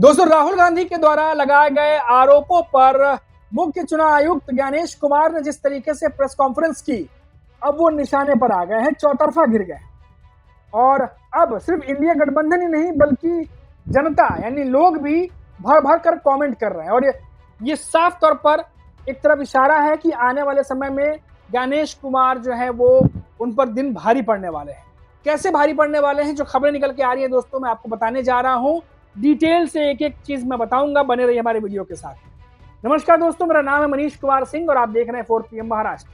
दोस्तों, राहुल गांधी के द्वारा लगाए गए आरोपों पर मुख्य चुनाव आयुक्त ज्ञानेश कुमार ने जिस तरीके से प्रेस कॉन्फ्रेंस की, अब वो निशाने पर आ गए हैं, चौतरफा गिर गए। और अब सिर्फ इंडिया गठबंधन ही नहीं बल्कि जनता यानी लोग भी भर भर कर कमेंट कर रहे हैं। और ये साफ तौर पर एक तरफ इशारा है कि आने वाले समय में ज्ञानेश कुमार जो है वो उन पर दिन भारी पड़ने वाले हैं। कैसे भारी पड़ने वाले हैं, जो खबरें निकल के आ रही है दोस्तों, मैं आपको बताने जा रहा हूं। डिटेल से एक एक चीज मैं बताऊंगा, बने रहिए हमारे वीडियो के साथ। नमस्कार दोस्तों, मेरा नाम है मनीष कुमार सिंह और आप देख रहे हैं 4 PM महाराष्ट्र।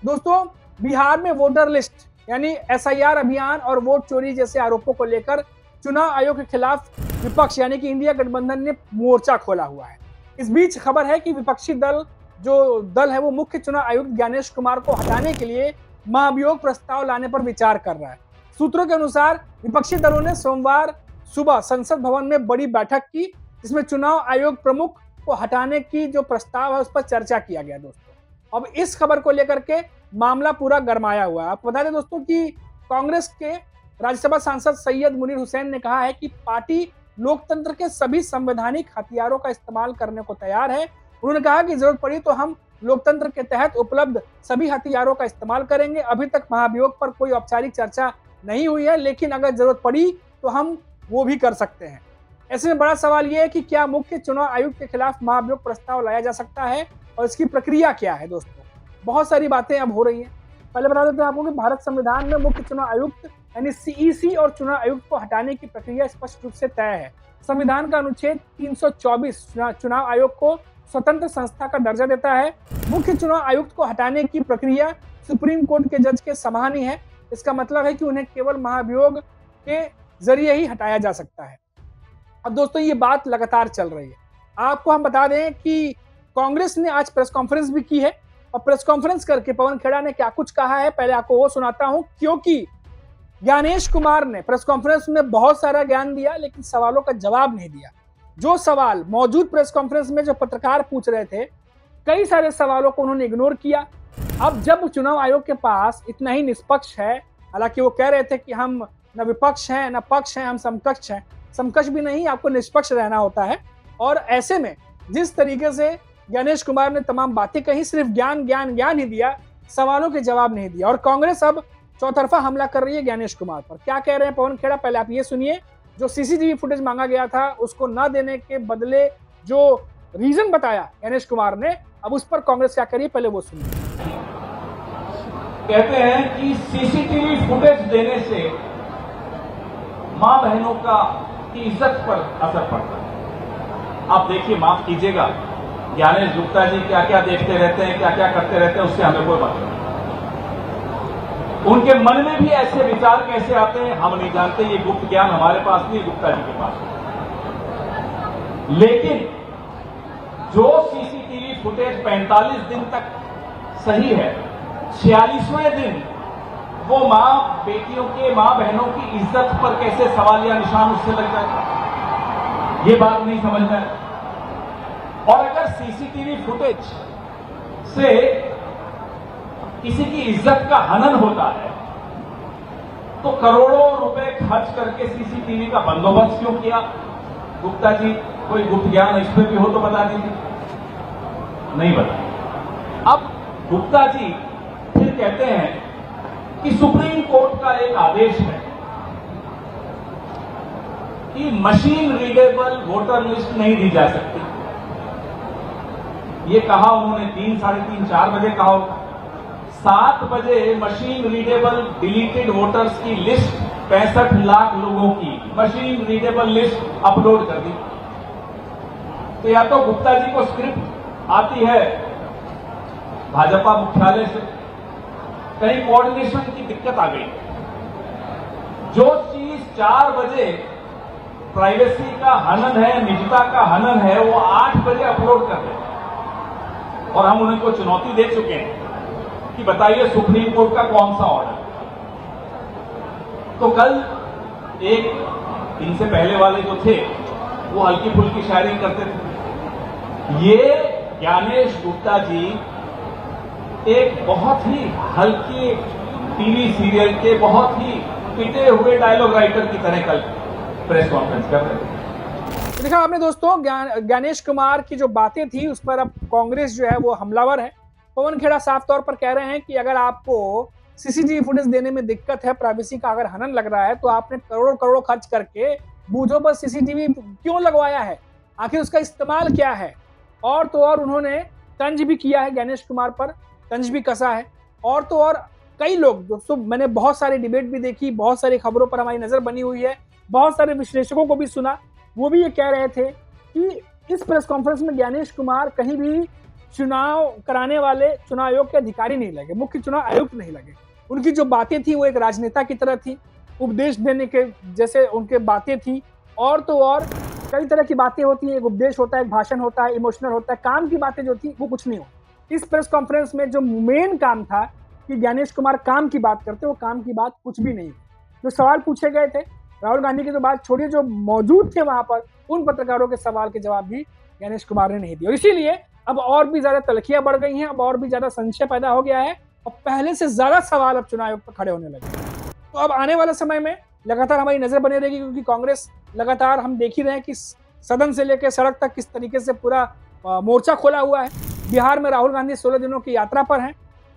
दोस्तों, बिहार में वोटर लिस्ट यानी SIR अभियान और वोट चोरी जैसे आरोपों को लेकर चुनाव आयोग के खिलाफ विपक्ष यानी कि इंडिया गठबंधन ने मोर्चा खोला हुआ है। इस बीच खबर है कि विपक्षी दल है वो मुख्य चुनाव आयुक्त ज्ञानेश कुमार को हटाने के लिए महाभियोग प्रस्ताव लाने पर विचार कर रहा है। सूत्रों के अनुसार विपक्षी दलों ने सोमवार सुबह संसद भवन में बड़ी बैठक की, जिसमें चुनाव आयोग प्रमुख को हटाने की जो प्रस्ताव है उस पर चर्चा किया गया। दोस्तों, अब इस खबर को लेकर के मामला पूरा गरमाया हुआ है। आपको बता दें दोस्तों कि कांग्रेस के राज्यसभा सांसद सैयद मुनीर हुसैन ने कहा है कि पार्टी लोकतंत्र के सभी संवैधानिक हथियारों का इस्तेमाल करने को तैयार है। उन्होंने कहा कि जरूरत पड़ी तो हम लोकतंत्र के तहत उपलब्ध सभी हथियारों का इस्तेमाल करेंगे। अभी तक महाभियोग पर कोई औपचारिक चर्चा नहीं हुई है, लेकिन अगर जरूरत पड़ी तो हम वो भी कर सकते हैं। ऐसे में बड़ा सवाल यह है कि क्या मुख्य चुनाव आयुक्त के खिलाफ महाभियोग प्रस्ताव लाया जा सकता है और इसकी प्रक्रिया क्या है। दोस्तों, बहुत सारी बातें अब हो रही हैं। पहले बता देते हैं आपको कि भारत संविधान में मुख्य चुनाव आयुक्त यानी CEC और चुनाव आयुक्त को हटाने की प्रक्रिया स्पष्ट रूप से तय है। संविधान का अनुच्छेद 324 चुनाव आयोग को स्वतंत्र संस्था का दर्जा देता है। मुख्य चुनाव आयुक्त को हटाने की प्रक्रिया सुप्रीम कोर्ट के जज के समान ही है। इसका मतलब है कि उन्हें केवल महाभियोग के जरिए ही हटाया जा सकता है। अब दोस्तों, ये बात लगातार चल रही है। आपको हम बता दें कि कांग्रेस ने आज प्रेस कॉन्फ्रेंस भी की है और प्रेस कॉन्फ्रेंस करके पवन खेड़ा ने क्या कुछ कहा है पहले आपको वो सुनाता हूं, क्योंकि ज्ञानेश कुमार ने प्रेस कॉन्फ्रेंस में बहुत सारा ज्ञान दिया लेकिन सवालों का जवाब नहीं दिया। जो सवाल मौजूद प्रेस कॉन्फ्रेंस में जो पत्रकार पूछ रहे थे, कई सारे सवालों को उन्होंने इग्नोर किया। अब जब चुनाव आयोग के पास इतना ही निष्पक्ष है, हालांकि वो कह रहे थे कि हम न विपक्ष हैं न पक्ष हैं, हम समकक्ष हैं। समकक्ष भी नहीं, आपको निष्पक्ष रहना होता है। और ऐसे में जिस तरीके से ज्ञानेश कुमार ने तमाम बातें कही, सिर्फ ज्ञान ज्ञान ज्ञान ही दिया, सवालों के जवाब नहीं दिया। और कांग्रेस अब चौतरफा हमला कर रही है ज्ञानेश कुमार पर। क्या कह रहे हैं पवन खेड़ा, पहले आप ये सुनिए। जो CCTV फुटेज मांगा गया था उसको न देने के बदले जो रीजन बताया ज्ञानेश कुमार ने, अब उस पर कांग्रेस क्या करिए, पहले वो सुनिए। कहते हैं कि CCTV फुटेज देने से मां बहनों की इज्जत पर असर पड़ता है। आप देखिए, माफ कीजिएगा, ज्ञानेश गुप्ता जी क्या क्या देखते रहते हैं, क्या क्या करते रहते हैं, उससे हमें कोई मतलब नहीं। उनके मन में भी ऐसे विचार कैसे आते हैं हम नहीं जानते। ये गुप्त ज्ञान हमारे पास नहीं, गुप्ता जी के पास। लेकिन जो CCTV फुटेज 45 दिन तक सही है, 46वें दिन वो मां बेटियों के, मां बहनों की इज्जत पर कैसे सवाल या निशान उससे लग जाए, ये बात नहीं समझ में। और अगर CCTV फुटेज से किसी की इज्जत का हनन होता है तो करोड़ों रुपए खर्च करके CCTV का बंदोबस्त क्यों किया। गुप्ता जी, कोई गुप्त ज्ञान इस पर भी हो तो बता दीजिए। नहीं बता। अब गुप्ता जी फिर कहते हैं कि सुप्रीम कोर्ट का एक आदेश है कि मशीन रीडेबल वोटर लिस्ट नहीं दी जा सकती। ये कहा उन्होंने 3, साढ़े 3, 4 बजे कहा होगा। 7 बजे मशीन रीडेबल डिलीटेड वोटर्स की लिस्ट 65 लाख लोगों की मशीन रीडेबल लिस्ट अपलोड कर दी। तो या तो गुप्ता जी को स्क्रिप्ट आती है भाजपा मुख्यालय से, कहीं कोऑर्डिनेशन की दिक्कत आ गई। जो चीज 4 बजे प्राइवेसी का हनन है, निजता का हनन है, वो 8 बजे अपलोड कर दें। और हम उनको चुनौती दे चुके हैं कि बताइए सुप्रीम कोर्ट का कौन सा ऑर्डर। तो कल एक इनसे पहले वाले जो थे वो हल्की फुल्की शायरी करते थे। ये ज्ञानेश गुप्ता जी एक बहुत ही हल्की टीवी सीरियल के बहुत ही पिटे हुए डायलॉग राइटर की तरह कल प्रेस कॉन्फ्रेंस कर रहे थे। तो देखा आपने दोस्तों, ज्ञानेश कुमार की जो बातें थी उस पर अब कांग्रेस जो है वो हमलावर है। पवन खेड़ा साफ तौर पर कह रहे हैं कि अगर आपको सीसीटीवी फुटेज देने में दिक्कत है, प्राइवेसी का अगर हनन लग रहा है, तो आपने करोड़ों करोड़ों खर्च करके बूथों पर सीसीटीवी क्यों लगवाया है, आखिर उसका इस्तेमाल क्या है। और तो और उन्होंने तंज भी किया है ज्ञानेश कुमार पर, तंज भी कसा है। और तो और कई लोग दोस्तों, मैंने बहुत सारी डिबेट भी देखी, बहुत सारी खबरों पर हमारी नजर बनी हुई है, बहुत सारे विश्लेषकों को भी सुना, वो भी ये कह रहे थे कि इस प्रेस कॉन्फ्रेंस में ज्ञानेश कुमार कहीं भी चुनाव कराने वाले चुनाव आयोग के अधिकारी नहीं लगे, मुख्य चुनाव आयुक्त नहीं लगे। उनकी जो बातें थी वो एक राजनेता की तरह थी, उपदेश देने के जैसे उनके बातें थी। और तो और कई तरह की बातें होती हैं, एक उपदेश होता है, एक भाषण होता है, इमोशनल होता है, काम की बातें जो थी वो कुछ नहीं हो। इस प्रेस कॉन्फ्रेंस में जो मेन काम था कि ज्ञानेश कुमार काम की बात करते, वो काम की बात कुछ भी नहीं। जो सवाल पूछे गए थे राहुल गांधी की तो बात छोड़िए, जो मौजूद थे वहां पर उन पत्रकारों के सवाल के जवाब भी ज्ञानेश कुमार ने नहीं दिए। और इसीलिए अब और भी ज्यादा तलखियां बढ़ गई हैं, अब और भी ज्यादा संशय पैदा हो गया है और पहले से ज्यादा सवाल अब चुनाव आयोग पर खड़े होने लगे। तो अब आने वाले समय में लगातार हमारी नजर बनी रहेगी, क्योंकि कांग्रेस लगातार हम देख ही रहे हैं कि सदन से लेकर सड़क तक किस तरीके से पूरा मोर्चा खोला हुआ है। बिहार में राहुल गांधी 16 दिनों की यात्रा पर हैं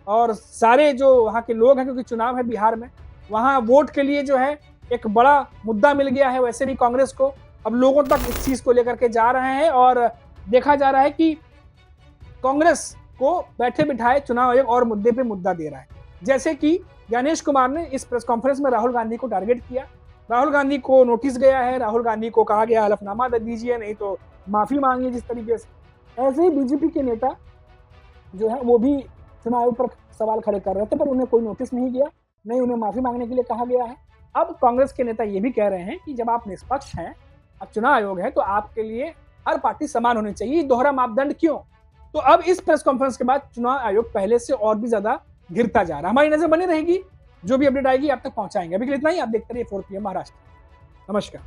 और सारे जो वहाँ के लोग हैं, क्योंकि चुनाव है बिहार में, वहाँ वोट के लिए जो है एक बड़ा मुद्दा मिल गया है। वैसे भी कांग्रेस को अब लोगों तक इस चीज को लेकर के जा रहे हैं और देखा जा रहा है कि कांग्रेस को बैठे बिठाए चुनाव आयोग और मुद्दे पे मुद्दा दे रहा है। जैसे कि ज्ञानेश कुमार ने इस प्रेस कॉन्फ्रेंस में राहुल गांधी को टारगेट किया, राहुल गांधी को नोटिस गया है, राहुल गांधी को कहा गया हलफनामा दे दीजिए, नहीं तो माफी मांगिए। जिस तरीके से ऐसे ही बीजेपी के नेता जो है वो भी चुनाव आयोग पर सवाल खड़े कर रहे थे, पर उन्हें कोई नोटिस नहीं किया, नहीं उन्हें माफी मांगने के लिए कहा गया है। अब कांग्रेस के नेता ये भी कह रहे हैं कि जब आप निष्पक्ष हैं, अब चुनाव आयोग है, तो आपके लिए हर पार्टी समान होनी चाहिए, दोहरा मापदंड क्यों। तो अब इस प्रेस कॉन्फ्रेंस के बाद चुनाव आयोग पहले से और भी ज्यादा गिरता जा रहा है। हमारी नजर बनी रहेगी, जो भी अपडेट आएगी आप तक पहुंचाएंगे। अभी के लिए इतना ही, आप देखते रहिए 4 PM महाराष्ट्र। नमस्कार।